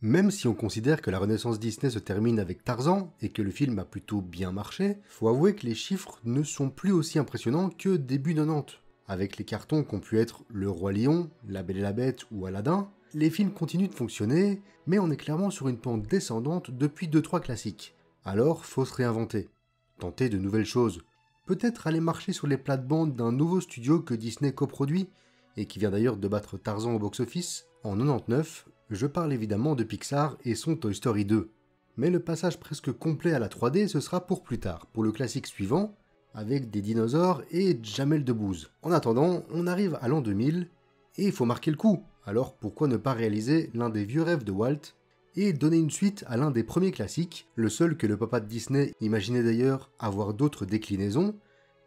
Même si on considère que la renaissance Disney se termine avec Tarzan et que le film a plutôt bien marché, faut avouer que les chiffres ne sont plus aussi impressionnants que début 90. Avec les cartons qu'ont pu être Le Roi Lion, La Belle et la Bête ou Aladdin, les films continuent de fonctionner, mais on est clairement sur une pente descendante depuis 2-3 classiques. Alors faut se réinventer, tenter de nouvelles choses, peut-être aller marcher sur les plates-bandes d'un nouveau studio que Disney coproduit, et qui vient d'ailleurs de battre Tarzan au box-office. En 99, je parle évidemment de Pixar et son Toy Story 2. Mais le passage presque complet à la 3D, ce sera pour plus tard, pour le classique suivant, avec des dinosaures et Jamel Debbouze. En attendant, on arrive à l'an 2000, et il faut marquer le coup. Alors pourquoi ne pas réaliser l'un des vieux rêves de Walt, et donner une suite à l'un des premiers classiques, le seul que le papa de Disney imaginait d'ailleurs avoir d'autres déclinaisons,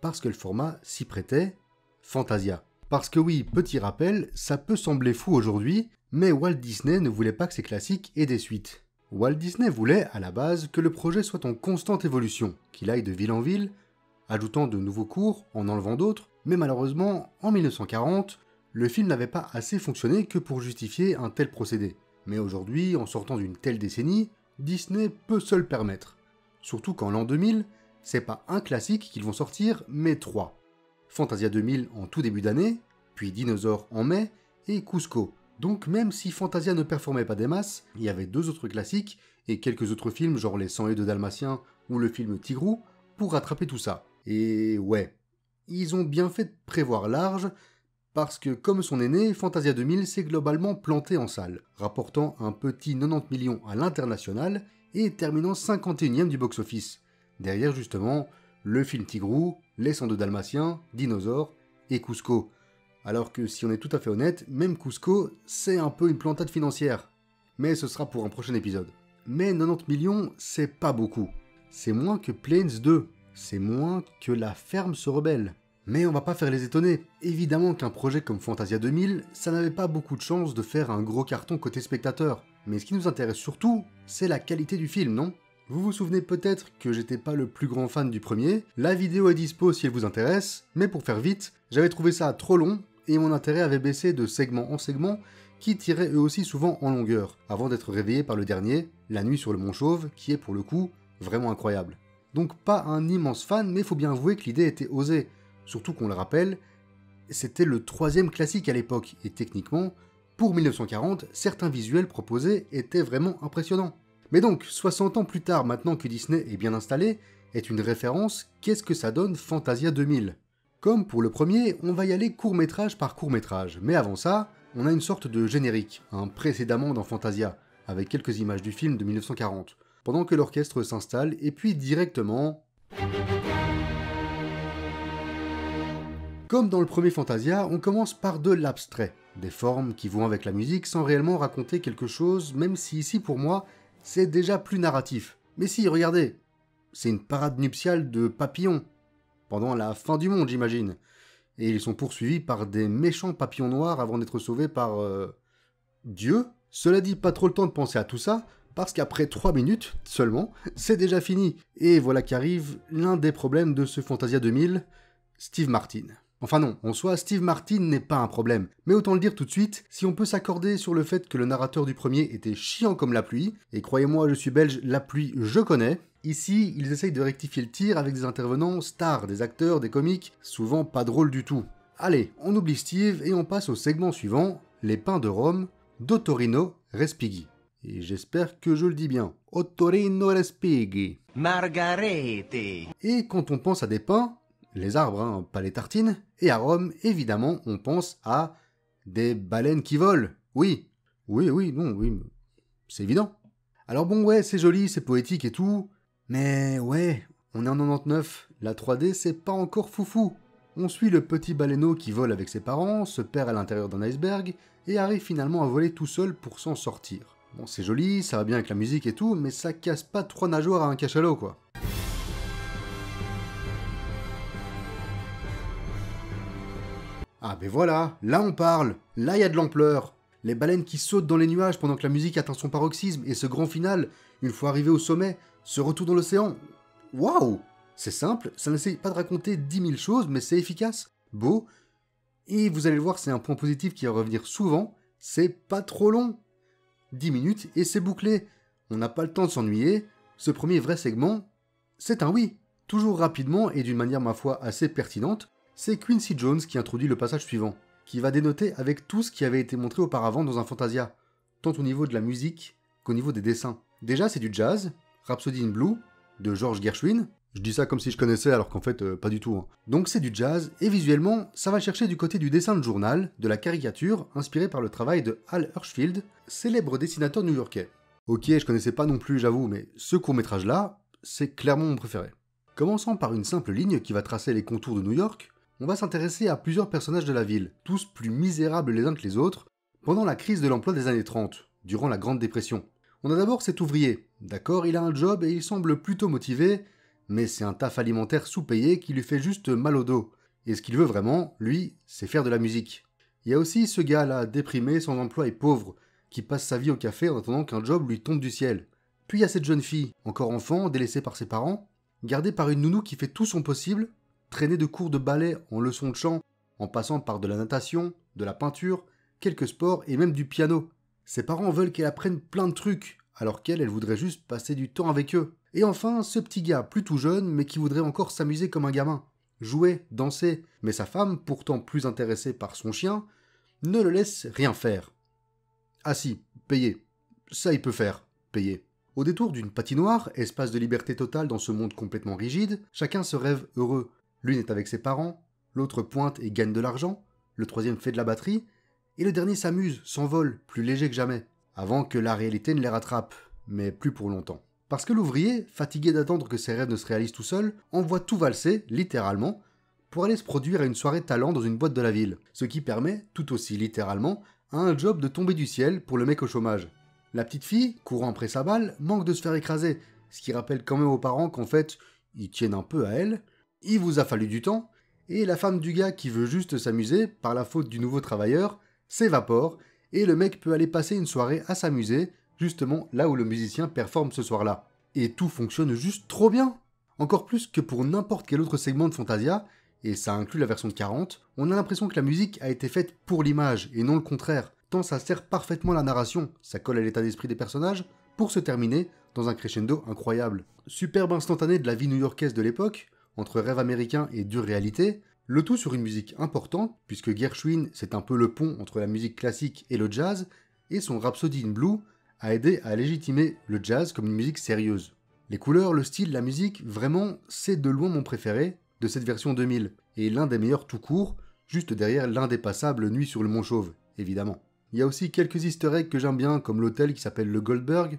parce que le format s'y prêtait, Fantasia. Parce que oui, petit rappel, ça peut sembler fou aujourd'hui, mais Walt Disney ne voulait pas que ces classiques aient des suites. Walt Disney voulait, à la base, que le projet soit en constante évolution, qu'il aille de ville en ville, ajoutant de nouveaux cours, en enlevant d'autres, mais malheureusement, en 1940, le film n'avait pas assez fonctionné que pour justifier un tel procédé. Mais aujourd'hui, en sortant d'une telle décennie, Disney peut se le permettre. Surtout qu'en l'an 2000, c'est pas un classique qu'ils vont sortir, mais 3. Fantasia 2000 en tout début d'année, puis Dinosaure en mai, et Cusco. Donc même si Fantasia ne performait pas des masses, il y avait 2 autres classiques, et quelques autres films genre Les 102 Dalmatiens ou le film Tigrou, pour rattraper tout ça. Et ouais, ils ont bien fait de prévoir large, parce que comme son aîné, Fantasia 2000 s'est globalement planté en salle, rapportant un petit 90 millions à l'international, et terminant 51e du box-office. Derrière justement, le film Tigrou, Les 102 Dalmatiens, Dinosaure et Cusco. Alors que si on est tout à fait honnête, même Cusco, c'est un peu une plantade financière. Mais ce sera pour un prochain épisode. Mais 90 millions, c'est pas beaucoup. C'est moins que Planes 2. C'est moins que La Ferme se rebelle. Mais on va pas faire les étonner. Évidemment qu'un projet comme Fantasia 2000, ça n'avait pas beaucoup de chances de faire un gros carton côté spectateur. Mais ce qui nous intéresse surtout, c'est la qualité du film, non ? Vous vous souvenez peut-être que j'étais pas le plus grand fan du premier, la vidéo est dispo si elle vous intéresse, mais pour faire vite, j'avais trouvé ça trop long, et mon intérêt avait baissé de segment en segment, qui tiraient eux aussi souvent en longueur, avant d'être réveillé par le dernier, La Nuit sur le Mont Chauve, qui est pour le coup vraiment incroyable. Donc pas un immense fan, mais faut bien avouer que l'idée était osée, surtout qu'on le rappelle, c'était le 3e classique à l'époque, et techniquement, pour 1940, certains visuels proposés étaient vraiment impressionnants. Mais donc, 60 ans plus tard, maintenant que Disney est bien installé, est une référence, qu'est-ce que ça donne Fantasia 2000 ? Comme pour le premier, on va y aller court-métrage par court-métrage, mais avant ça, on a une sorte de générique, un précédemment dans Fantasia, avec quelques images du film de 1940, pendant que l'orchestre s'installe, et puis directement... Comme dans le premier Fantasia, on commence par de l'abstrait, des formes qui vont avec la musique sans réellement raconter quelque chose, même si ici pour moi, c'est déjà plus narratif. Mais si, regardez, c'est une parade nuptiale de papillons, pendant la fin du monde j'imagine, et ils sont poursuivis par des méchants papillons noirs avant d'être sauvés par... Dieu ? Cela dit, pas trop le temps de penser à tout ça, parce qu'après 3 minutes seulement, c'est déjà fini. Et voilà qu'arrive l'un des problèmes de ce Fantasia 2000, Steve Martin. Enfin non, en soi, Steve Martin n'est pas un problème. Mais autant le dire tout de suite, si on peut s'accorder sur le fait que le narrateur du premier était chiant comme la pluie, et croyez-moi, je suis belge, la pluie, je connais, ici, ils essayent de rectifier le tir avec des intervenants stars, des acteurs, des comiques, souvent pas drôles du tout. Allez, on oublie Steve et on passe au segment suivant, les pains de Rome, d'Ottorino Respighi. Et j'espère que je le dis bien. Ottorino Respighi. Margarete. Et quand on pense à des pains, les arbres, hein, pas les tartines, et à Rome, évidemment, on pense à des baleines qui volent. Oui, c'est évident. Alors bon, ouais, c'est joli, c'est poétique et tout, mais ouais, on est en 99, la 3D, c'est pas encore foufou. On suit le petit baleineau qui vole avec ses parents, se perd à l'intérieur d'un iceberg, et arrive finalement à voler tout seul pour s'en sortir. Bon, c'est joli, ça va bien avec la musique et tout, mais ça casse pas 3 nageoires à un cachalot, quoi. Ah ben voilà, là on parle, là il y a de l'ampleur. Les baleines qui sautent dans les nuages pendant que la musique atteint son paroxysme, et ce grand final, une fois arrivé au sommet, ce retour dans l'océan. Waouh! C'est simple, ça n'essaye pas de raconter 10 000 choses, mais c'est efficace, beau, et vous allez le voir, c'est un point positif qui va revenir souvent, c'est pas trop long. 10 minutes et c'est bouclé. On n'a pas le temps de s'ennuyer. Ce premier vrai segment, c'est un oui. Toujours rapidement et d'une manière ma foi assez pertinente, c'est Quincy Jones qui introduit le passage suivant, qui va dénoter avec tout ce qui avait été montré auparavant dans un Fantasia, tant au niveau de la musique qu'au niveau des dessins. Déjà c'est du jazz, Rhapsody in Blue, de George Gershwin. Je dis ça comme si je connaissais alors qu'en fait pas du tout. Hein. Donc c'est du jazz et visuellement ça va chercher du côté du dessin de journal, de la caricature, inspiré par le travail de Hal Hirschfeld, célèbre dessinateur new-yorkais. Ok, je connaissais pas non plus j'avoue, mais ce court-métrage là, c'est clairement mon préféré. Commençant par une simple ligne qui va tracer les contours de New York, on va s'intéresser à plusieurs personnages de la ville, tous plus misérables les uns que les autres, pendant la crise de l'emploi des années 30, durant la Grande Dépression. On a d'abord cet ouvrier. D'accord, il a un job et il semble plutôt motivé, mais c'est un taf alimentaire sous-payé qui lui fait juste mal au dos. Et ce qu'il veut vraiment, lui, c'est faire de la musique. Il y a aussi ce gars-là, déprimé, sans emploi et pauvre, qui passe sa vie au café en attendant qu'un job lui tombe du ciel. Puis il y a cette jeune fille, encore enfant, délaissée par ses parents, gardée par une nounou qui fait tout son possible, traînée de cours de ballet en leçons de chant, en passant par de la natation, de la peinture, quelques sports et même du piano. Ses parents veulent qu'elle apprenne plein de trucs, alors qu'elle voudrait juste passer du temps avec eux. Et enfin, ce petit gars, plus tout jeune, mais qui voudrait encore s'amuser comme un gamin. Jouer, danser, mais sa femme, pourtant plus intéressée par son chien, ne le laisse rien faire. Ah si, payer. Ça il peut faire, payer. Au détour d'une patinoire, espace de liberté totale dans ce monde complètement rigide, chacun se rêve heureux. L'une est avec ses parents, l'autre pointe et gagne de l'argent, le troisième fait de la batterie, et le dernier s'amuse, s'envole, plus léger que jamais, avant que la réalité ne les rattrape, mais plus pour longtemps. Parce que l'ouvrier, fatigué d'attendre que ses rêves ne se réalisent tout seul, envoie tout valser, littéralement, pour aller se produire à une soirée talent dans une boîte de la ville, ce qui permet, tout aussi littéralement, à un job de tomber du ciel pour le mec au chômage. La petite fille, courant après sa balle, manque de se faire écraser, ce qui rappelle quand même aux parents qu'en fait, ils tiennent un peu à elle, il vous a fallu du temps, et la femme du gars qui veut juste s'amuser, par la faute du nouveau travailleur, s'évapore, et le mec peut aller passer une soirée à s'amuser, justement là où le musicien performe ce soir-là. Et tout fonctionne juste trop bien. Encore plus que pour n'importe quel autre segment de Fantasia, et ça inclut la version de 40, on a l'impression que la musique a été faite pour l'image, et non le contraire, tant ça sert parfaitement la narration, ça colle à l'état d'esprit des personnages, pour se terminer dans un crescendo incroyable. Superbe instantané de la vie new-yorkaise de l'époque, entre rêve américain et dure réalité, le tout sur une musique importante, puisque Gershwin c'est un peu le pont entre la musique classique et le jazz, et son Rhapsody in Blue a aidé à légitimer le jazz comme une musique sérieuse. Les couleurs, le style, la musique, vraiment, c'est de loin mon préféré de cette version 2000, et l'un des meilleurs tout court, juste derrière l'indépassable Nuit sur le Mont Chauve, évidemment. Il y a aussi quelques easter eggs que j'aime bien, comme l'hôtel qui s'appelle le Goldberg,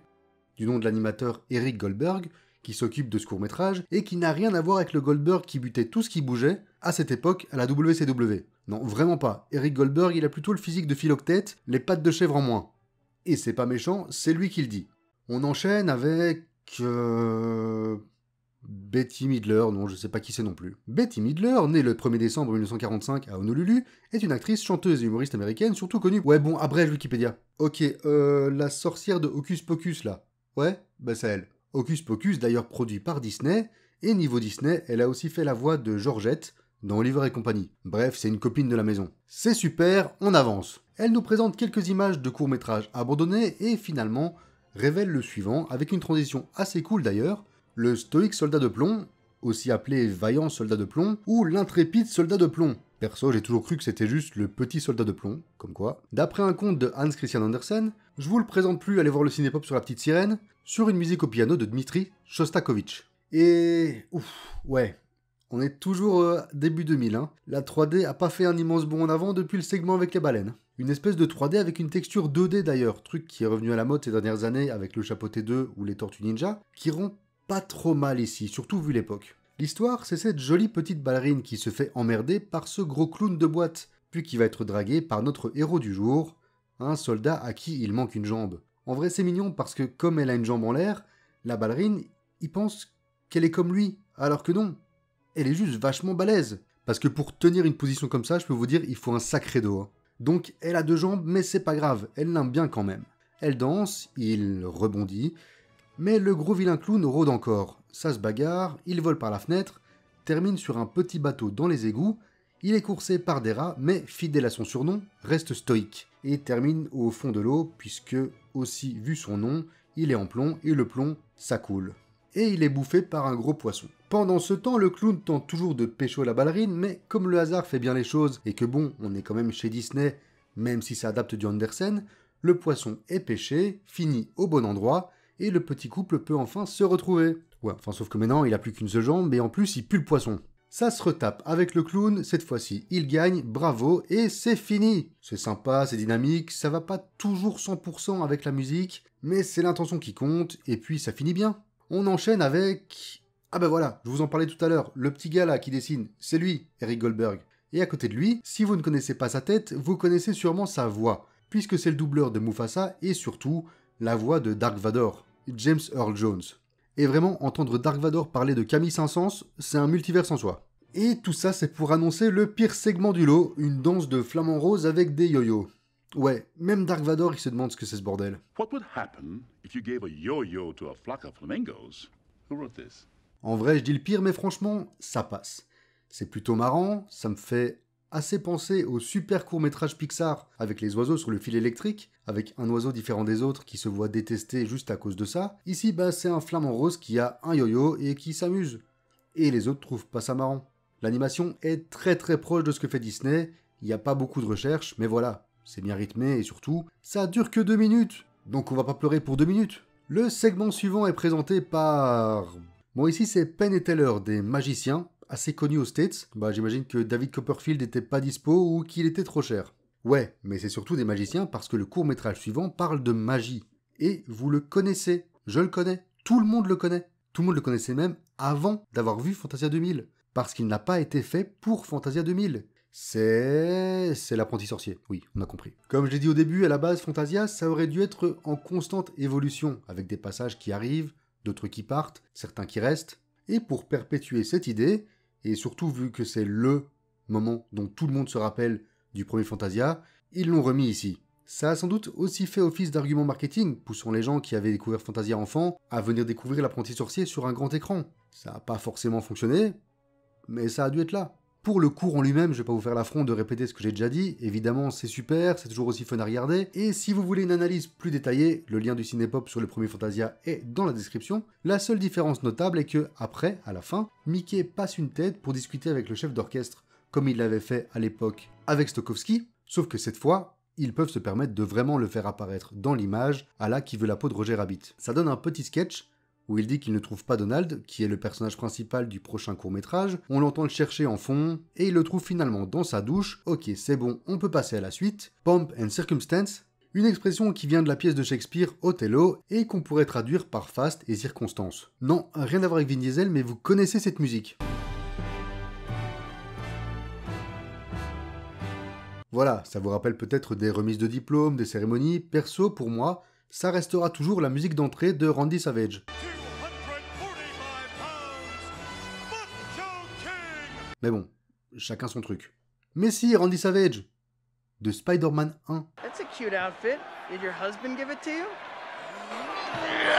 du nom de l'animateur Eric Goldberg, qui s'occupe de ce court-métrage, et qui n'a rien à voir avec le Goldberg qui butait tout ce qui bougeait, à cette époque, à la WCW. Non, vraiment pas. Eric Goldberg, il a plutôt le physique de Philoctète, les pattes de chèvre en moins. Et c'est pas méchant, c'est lui qui le dit. On enchaîne avec... Betty Midler, non, je sais pas qui c'est non plus. Betty Midler, née le 1er décembre 1945 à Honolulu, est une actrice, chanteuse et humoriste américaine, surtout connue... Ouais bon, abrège Wikipédia. Ok, la sorcière de Hocus Pocus, là. Ouais, bah c'est elle. Hocus Pocus, d'ailleurs produit par Disney, et niveau Disney, elle a aussi fait la voix de Georgette dans Oliver et compagnie. Bref, c'est une copine de la maison. C'est super, on avance. Elle nous présente quelques images de courts-métrages abandonnés et finalement révèle le suivant, avec une transition assez cool d'ailleurs, le stoïque soldat de plomb, aussi appelé vaillant soldat de plomb, ou l'intrépide soldat de plomb. Perso, j'ai toujours cru que c'était juste le petit soldat de plomb, comme quoi. D'après un conte de Hans Christian Andersen, je vous le présente plus, allez voir le cinépop sur la petite sirène, sur une musique au piano de Dmitri Shostakovich. Et... ouf, ouais. On est toujours début 2000, hein. La 3D a pas fait un immense bond en avant depuis le segment avec les baleines. Une espèce de 3D avec une texture 2D d'ailleurs, truc qui est revenu à la mode ces dernières années avec le Chapeau T2 ou les Tortues Ninja, qui rend pas trop mal ici, surtout vu l'époque. L'histoire, c'est cette jolie petite ballerine qui se fait emmerder par ce gros clown de boîte, puis qui va être draguée par notre héros du jour, un soldat à qui il manque une jambe. En vrai, c'est mignon parce que comme elle a une jambe en l'air, la ballerine, il pense qu'elle est comme lui, alors que non. Elle est juste vachement balèze. Parce que pour tenir une position comme ça, je peux vous dire, il faut un sacré dos. Hein. Donc, elle a deux jambes, mais c'est pas grave, elle l'aime bien quand même. Elle danse, il rebondit, mais le gros vilain clown rôde encore. Ça se bagarre, il vole par la fenêtre, termine sur un petit bateau dans les égouts, il est coursé par des rats, mais fidèle à son surnom, reste stoïque. et termine au fond de l'eau, puisque, aussi vu son nom, il est en plomb, et le plomb, ça coule. Et il est bouffé par un gros poisson. Pendant ce temps, le clown tente toujours de pécho la ballerine, mais comme le hasard fait bien les choses, et que bon, on est quand même chez Disney, même si ça adapte du Andersen, le poisson est pêché, fini au bon endroit, et le petit couple peut enfin se retrouver. Ouais, enfin sauf que maintenant, il a plus qu'une seule jambe, et en plus, il pue le poisson. Ça se retape avec le clown, cette fois-ci, il gagne, bravo, et c'est fini. C'est sympa, c'est dynamique, ça va pas toujours 100% avec la musique, mais c'est l'intention qui compte, et puis ça finit bien. On enchaîne avec... Ah ben voilà, je vous en parlais tout à l'heure, le petit gars là qui dessine, c'est lui, Eric Goldberg. Et à côté de lui, si vous ne connaissez pas sa tête, vous connaissez sûrement sa voix, puisque c'est le doubleur de Mufasa et surtout la voix de Dark Vador, James Earl Jones. Et vraiment, entendre Dark Vador parler de Camille Saint-Saëns, c'est un multivers en soi. Et tout ça, c'est pour annoncer le pire segment du lot, une danse de flamants roses avec des yo-yo. Ouais, même Dark Vador, il se demande ce que c'est ce bordel. What would happen if you gave a yo-yo to a flock of flamingos? Who wrote this? En vrai, je dis le pire, mais franchement, ça passe. C'est plutôt marrant, ça me fait assez penser au super court-métrage Pixar avec les oiseaux sur le fil électrique, avec un oiseau différent des autres qui se voit détesté juste à cause de ça. Ici, c'est un flamant rose qui a un yo-yo et qui s'amuse. Et les autres trouvent pas ça marrant. L'animation est très très proche de ce que fait Disney, il n'y a pas beaucoup de recherche, mais voilà, c'est bien rythmé et surtout, ça dure que 2 minutes, donc on va pas pleurer pour 2 minutes. Le segment suivant est présenté par... Bon, ici c'est Penn et Teller, des magiciens, assez connus aux States. J'imagine que David Copperfield était pas dispo ou qu'il était trop cher. Ouais, mais c'est surtout des magiciens parce que le court-métrage suivant parle de magie. Et vous le connaissez, je le connais, tout le monde le connaît. Tout le monde le connaissait même avant d'avoir vu Fantasia 2000, parce qu'il n'a pas été fait pour Fantasia 2000. C'est l'apprenti sorcier, oui, on a compris. Comme je l'ai dit au début, à la base, Fantasia, ça aurait dû être en constante évolution, avec des passages qui arrivent, d'autres qui partent, certains qui restent. Et pour perpétuer cette idée, et surtout vu que c'est LE moment dont tout le monde se rappelle du premier Fantasia, ils l'ont remis ici. Ça a sans doute aussi fait office d'argument marketing, poussant les gens qui avaient découvert Fantasia enfant à venir découvrir l'apprenti sorcier sur un grand écran. Ça n'a pas forcément fonctionné, mais ça a dû être là. Pour le cours en lui-même, je vais pas vous faire l'affront de répéter ce que j'ai déjà dit, évidemment c'est super, c'est toujours aussi fun à regarder, et si vous voulez une analyse plus détaillée, le lien du Cinépop sur le premier Fantasia est dans la description. La seule différence notable est que, après, à la fin, Mickey passe une tête pour discuter avec le chef d'orchestre, comme il l'avait fait à l'époque avec Stokowski, sauf que cette fois, ils peuvent se permettre de vraiment le faire apparaître dans l'image à la Qui veut la peau de Roger Rabbit. Ça donne un petit sketch où il dit qu'il ne trouve pas Donald, qui est le personnage principal du prochain court-métrage. On l'entend le chercher en fond, et il le trouve finalement dans sa douche. Ok, c'est bon, on peut passer à la suite. Pomp and Circumstance, une expression qui vient de la pièce de Shakespeare Othello, et qu'on pourrait traduire par faste et circonstance. Non, rien à voir avec Vin Diesel, mais vous connaissez cette musique. Voilà, ça vous rappelle peut-être des remises de diplômes, des cérémonies. Perso, pour moi, ça restera toujours la musique d'entrée de Randy Savage. Mais bon, chacun son truc. Mais si, Randy Savage, de Spider-Man 1.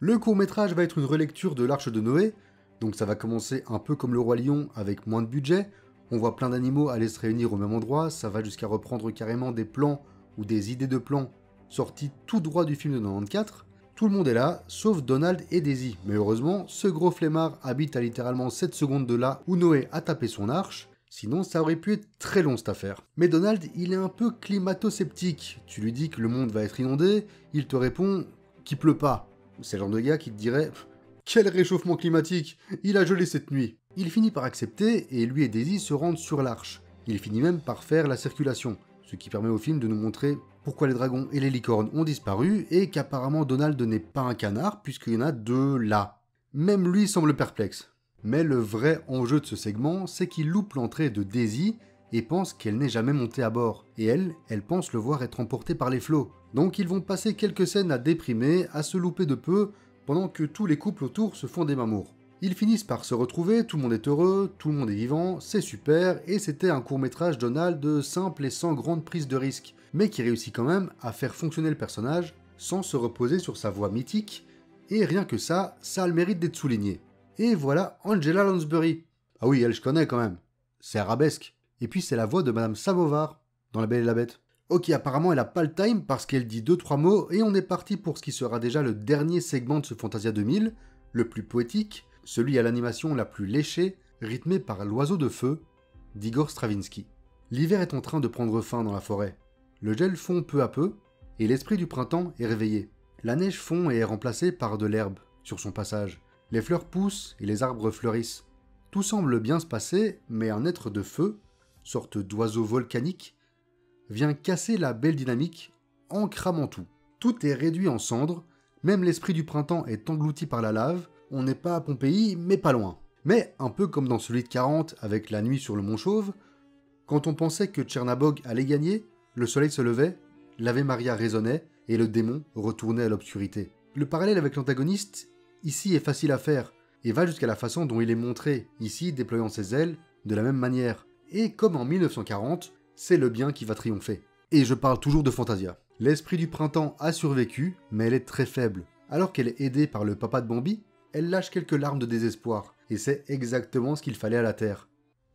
Le court-métrage va être une relecture de l'Arche de Noé, donc ça va commencer un peu comme le Roi Lion avec moins de budget. On voit plein d'animaux aller se réunir au même endroit, ça va jusqu'à reprendre carrément des plans ou des idées de plans sortis tout droit du film de 94. Tout le monde est là, sauf Donald et Daisy. Mais heureusement, ce gros flemmard habite à littéralement 7 secondes de là où Noé a tapé son arche, sinon ça aurait pu être très long cette affaire. Mais Donald, il est un peu climato-sceptique. Tu lui dis que le monde va être inondé, il te répond qu'il pleut pas. C'est le genre de gars qui te dirait « Quel réchauffement climatique, il a gelé cette nuit !» Il finit par accepter et lui et Daisy se rendent sur l'arche. Il finit même par faire la circulation, ce qui permet au film de nous montrer pourquoi les dragons et les licornes ont disparu et qu'apparemment Donald n'est pas un canard puisqu'il y en a 2 là. Même lui semble perplexe. Mais le vrai enjeu de ce segment, c'est qu'il loupe l'entrée de Daisy et pense qu'elle n'est jamais montée à bord. Et elle pense le voir être emportée par les flots. Donc ils vont passer quelques scènes à déprimer, à se louper de peu, pendant que tous les couples autour se font des mamours. Ils finissent par se retrouver, tout le monde est heureux, tout le monde est vivant, c'est super, et c'était un court-métrage Donald simple et sans grande prise de risque, mais qui réussit quand même à faire fonctionner le personnage sans se reposer sur sa voix mythique, et rien que ça, ça a le mérite d'être souligné. Et voilà Angela Lansbury. Ah oui, elle je connais quand même. C'est arabesque. Et puis c'est la voix de Madame Samovar dans La Belle et la Bête. Ok, apparemment elle a pas le time parce qu'elle dit 2-3 mots et on est parti pour ce qui sera déjà le dernier segment de ce Fantasia 2000, le plus poétique, celui à l'animation la plus léchée, rythmé par l'oiseau de feu d'Igor Stravinsky. L'hiver est en train de prendre fin dans la forêt. Le gel fond peu à peu et l'esprit du printemps est réveillé. La neige fond et est remplacée par de l'herbe sur son passage. Les fleurs poussent et les arbres fleurissent. Tout semble bien se passer, mais un être de feu, sorte d'oiseau volcanique, vient casser la belle dynamique en cramant tout. Tout est réduit en cendres, même l'esprit du printemps est englouti par la lave, on n'est pas à Pompéi, mais pas loin. Mais, un peu comme dans celui de 40 avec la nuit sur le Mont Chauve, quand on pensait que Tchernabog allait gagner, le soleil se levait, l'Ave Maria résonnait et le démon retournait à l'obscurité. Le parallèle avec l'antagoniste, ici, est facile à faire, et va jusqu'à la façon dont il est montré, ici déployant ses ailes, de la même manière. Et comme en 1940, c'est le bien qui va triompher. Et je parle toujours de Fantasia. L'esprit du printemps a survécu, mais elle est très faible. Alors qu'elle est aidée par le papa de Bambi, elle lâche quelques larmes de désespoir, et c'est exactement ce qu'il fallait à la Terre.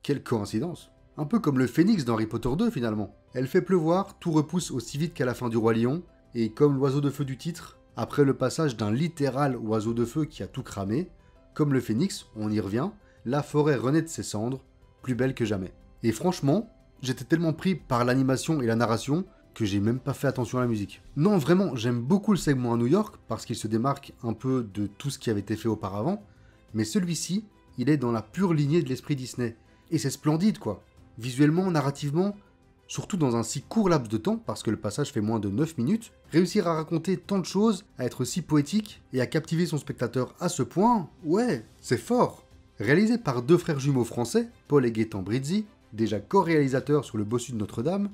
Quelle coïncidence! Un peu comme le phénix dans Harry Potter 2 finalement. Elle fait pleuvoir, tout repousse aussi vite qu'à la fin du Roi Lion, et comme l'oiseau de feu du titre, après le passage d'un littéral oiseau de feu qui a tout cramé, comme le phénix, on y revient, la forêt renaît de ses cendres, plus belle que jamais. Et franchement, j'étais tellement pris par l'animation et la narration que j'ai même pas fait attention à la musique. Non, vraiment, j'aime beaucoup le segment à New York parce qu'il se démarque un peu de tout ce qui avait été fait auparavant, mais celui-ci, il est dans la pure lignée de l'esprit Disney. Et c'est splendide quoi. Visuellement, narrativement, surtout dans un si court laps de temps, parce que le passage fait moins de 9 minutes, réussir à raconter tant de choses, à être si poétique et à captiver son spectateur à ce point, ouais, c'est fort. Réalisé par deux frères jumeaux français, Paul et Gaëtan Brizzi, déjà co-réalisateurs sur le Bossu de Notre-Dame,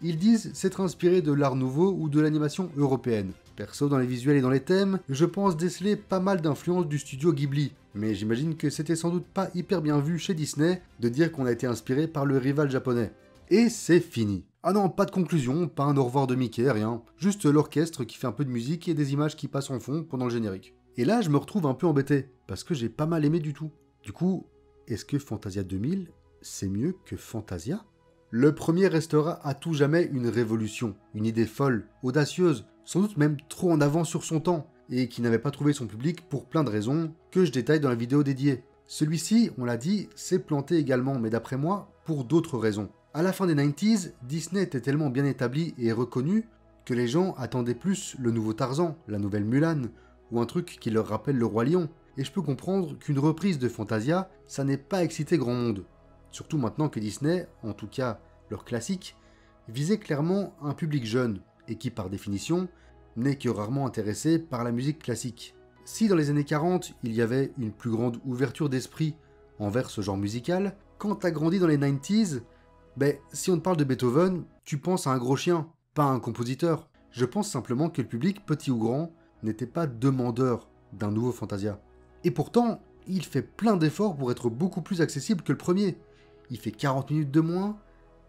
ils disent s'être inspirés de l'art nouveau ou de l'animation européenne. Perso, dans les visuels et dans les thèmes, je pense déceler pas mal d'influences du studio Ghibli, mais j'imagine que c'était sans doute pas hyper bien vu chez Disney de dire qu'on a été inspiré par le rival japonais. Et c'est fini. Ah non, pas de conclusion, pas un au revoir de Mickey, rien. Juste l'orchestre qui fait un peu de musique et des images qui passent en fond pendant le générique. Et là, je me retrouve un peu embêté, parce que j'ai pas mal aimé du tout. Du coup, est-ce que Fantasia 2000, c'est mieux que Fantasia ? Le premier restera à tout jamais une révolution, une idée folle, audacieuse, sans doute même trop en avance sur son temps, et qui n'avait pas trouvé son public pour plein de raisons que je détaille dans la vidéo dédiée. Celui-ci, on l'a dit, s'est planté également, mais d'après moi, pour d'autres raisons. À la fin des 90s, Disney était tellement bien établi et reconnu que les gens attendaient plus le nouveau Tarzan, la nouvelle Mulan, ou un truc qui leur rappelle le Roi Lion, et je peux comprendre qu'une reprise de Fantasia, ça n'ait pas excité grand monde. Surtout maintenant que Disney, en tout cas leur classique, visait clairement un public jeune, et qui par définition n'est que rarement intéressé par la musique classique. Si dans les années 40, il y avait une plus grande ouverture d'esprit envers ce genre musical, quand t'as grandi dans les 90s, si on te parle de Beethoven, tu penses à un gros chien, pas à un compositeur. Je pense simplement que le public, petit ou grand, n'était pas demandeur d'un nouveau Fantasia. Et pourtant, il fait plein d'efforts pour être beaucoup plus accessible que le premier. Il fait 40 minutes de moins,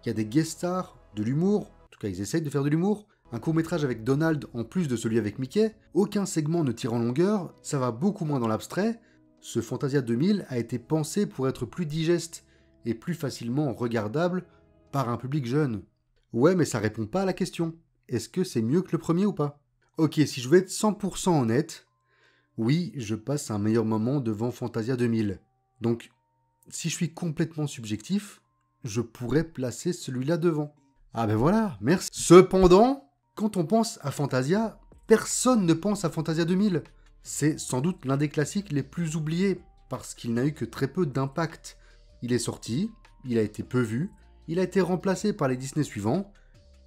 il y a des guest stars, de l'humour, en tout cas ils essayent de faire de l'humour, un court-métrage avec Donald en plus de celui avec Mickey, aucun segment ne tire en longueur, ça va beaucoup moins dans l'abstrait. Ce Fantasia 2000 a été pensé pour être plus digeste et plus facilement regardable par un public jeune. Ouais, mais ça répond pas à la question. Est-ce que c'est mieux que le premier ou pas ? Ok, si je veux être 100% honnête, oui, je passe un meilleur moment devant Fantasia 2000. Donc, si je suis complètement subjectif, je pourrais placer celui-là devant. Ah ben voilà, merci. Cependant, quand on pense à Fantasia, personne ne pense à Fantasia 2000. C'est sans doute l'un des classiques les plus oubliés, parce qu'il n'a eu que très peu d'impact. Il est sorti, il a été peu vu, il a été remplacé par les Disney suivants,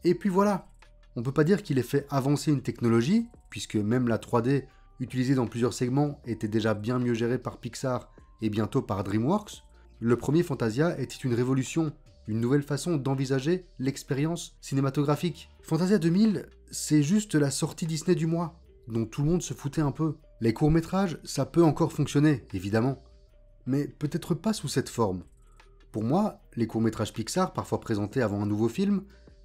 et puis voilà. On peut pas dire qu'il ait fait avancer une technologie, puisque même la 3D utilisée dans plusieurs segments était déjà bien mieux gérée par Pixar et bientôt par DreamWorks. Le premier Fantasia était une révolution, une nouvelle façon d'envisager l'expérience cinématographique. Fantasia 2000, c'est juste la sortie Disney du mois, dont tout le monde se foutait un peu. Les courts-métrages, ça peut encore fonctionner, évidemment, mais peut-être pas sous cette forme. Pour moi, les courts-métrages Pixar, parfois présentés avant un nouveau film,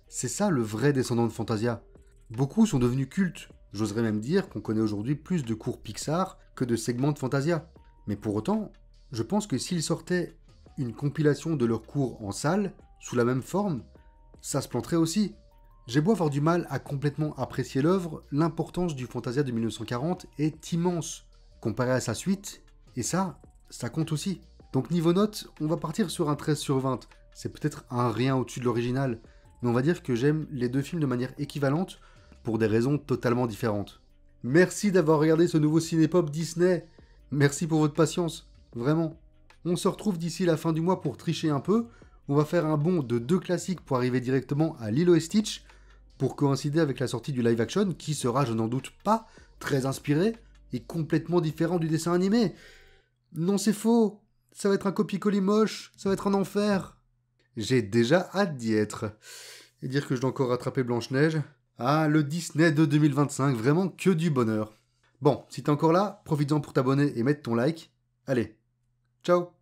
c'est ça le vrai descendant de Fantasia. Beaucoup sont devenus cultes, j'oserais même dire qu'on connaît aujourd'hui plus de courts Pixar que de segments de Fantasia. Mais pour autant, je pense que s'ils sortaient une compilation de leurs cours en salle, sous la même forme, ça se planterait aussi. J'ai beau avoir du mal à complètement apprécier l'œuvre, l'importance du Fantasia de 1940 est immense, comparé à sa suite, et ça compte aussi. Donc niveau note, on va partir sur un 13 sur 20. C'est peut-être un rien au-dessus de l'original, mais on va dire que j'aime les deux films de manière équivalente, pour des raisons totalement différentes. Merci d'avoir regardé ce nouveau Cinépop Disney. Merci pour votre patience, vraiment. On se retrouve d'ici la fin du mois pour tricher un peu. On va faire un bond de 2 classiques pour arriver directement à Lilo et Stitch, pour coïncider avec la sortie du live action, qui sera, je n'en doute pas, très inspiré et complètement différent du dessin animé. Non, c'est faux. Ça va être un copier-coller moche, ça va être un enfer. J'ai déjà hâte d'y être. Et dire que je dois encore rattraper Blanche-Neige. Ah, le Disney de 2025, vraiment que du bonheur. Bon, si t'es encore là, profites-en pour t'abonner et mettre ton like. Allez, ciao.